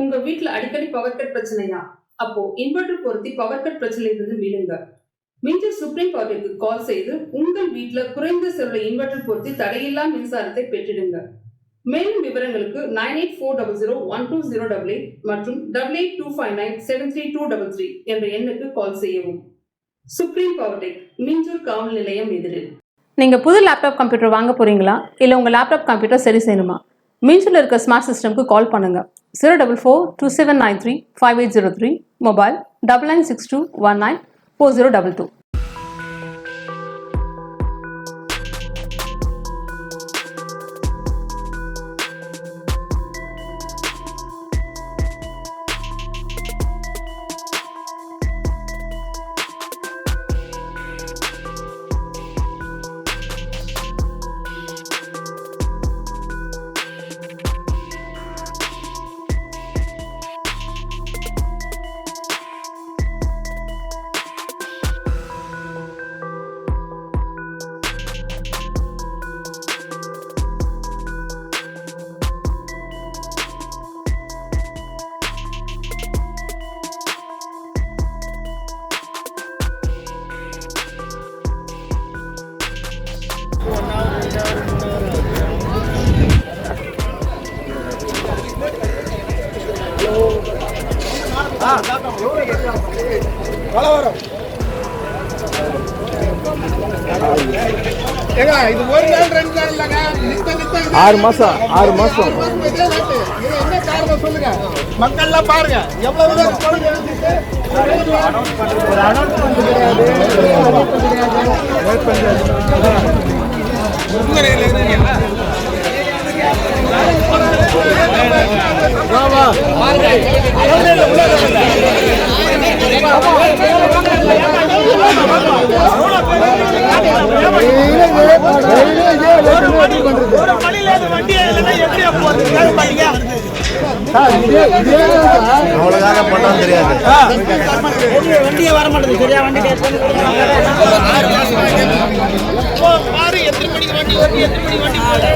உங்க வீட்டுல அடிக்கடி பவர் கட் பிரச்சனையா? அப்போ இன்வெர்டர் பொருத்தி பவர் கட் பிரச்சனையிலிருந்து மீளுங்க. மிஞ்சர் சுப்ரீம் பவருக்கு கால் செய்து உங்கள் வீட்டுல குறைந்த செலவுல இன்வெர்டர் பொருத்தி தடையில்லா மின்சாரத்தை பெற்றிடுங்க. மேலும் விவரங்களுக்கு 9840012088 மற்றும் 8825973233 என்ற எண்ணுக்கு கால் செய்யவும். சுப்ரீம் பவர் டெக், மிஞ்சூர் காவல் நிலையம் எதிரில். நீங்க புது லேப்டாப் கம்ப்யூட்டர் வாங்க போறீங்களா? இல்ல உங்க லேப்டாப் கம்ப்யூட்டர் சரி செய்யணுமா? மீன்ஸ்ல இருக்க ஸ்மார்ட் சிஸ்டம்க்கு கால் பண்ணுங்க. 04427935803, மொபைல் 9962194022. இது ஒரு நாள் 2 நாள் இல்லங்க, 6 மாசம் என்ன காரணம் சொல்லுங்க. மக்கள்லாம் பாருங்க எவ்வளவு அவ்வளவுதாக பண்ணாலும் தெரியாது. வண்டியே வர மாட்டேங்குது. சரியா வண்டி எத்தனை மணிக்கு வண்டி வருது, எத்தனை மணிக்கு வண்டி போகுது.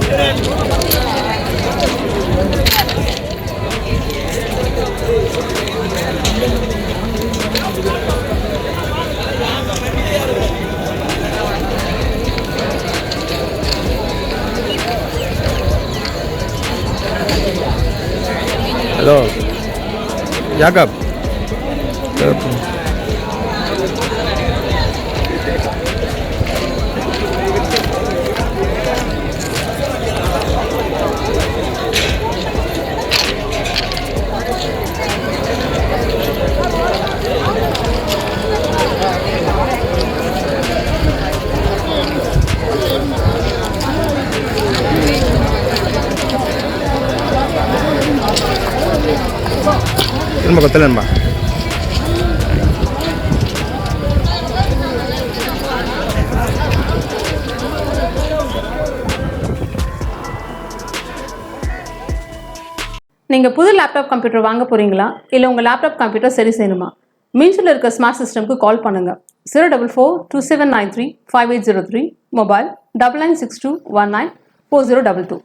ஹலோ யாக்கப், திரும்ப கொத்தலன்பா. நீங்க புது லேப்டாப் கம்ப்யூட்டர் வாங்க போறீங்களா? இல்ல உங்க லேப்டாப் கம்ப்யூட்டர் சரி செய்யணுமா? மீன்ஸ்ல இருக்க ஸ்மார்ட் சிஸ்டம்க்கு கால் பண்ணுங்க. 04427935803, மொபைல் 9962194022.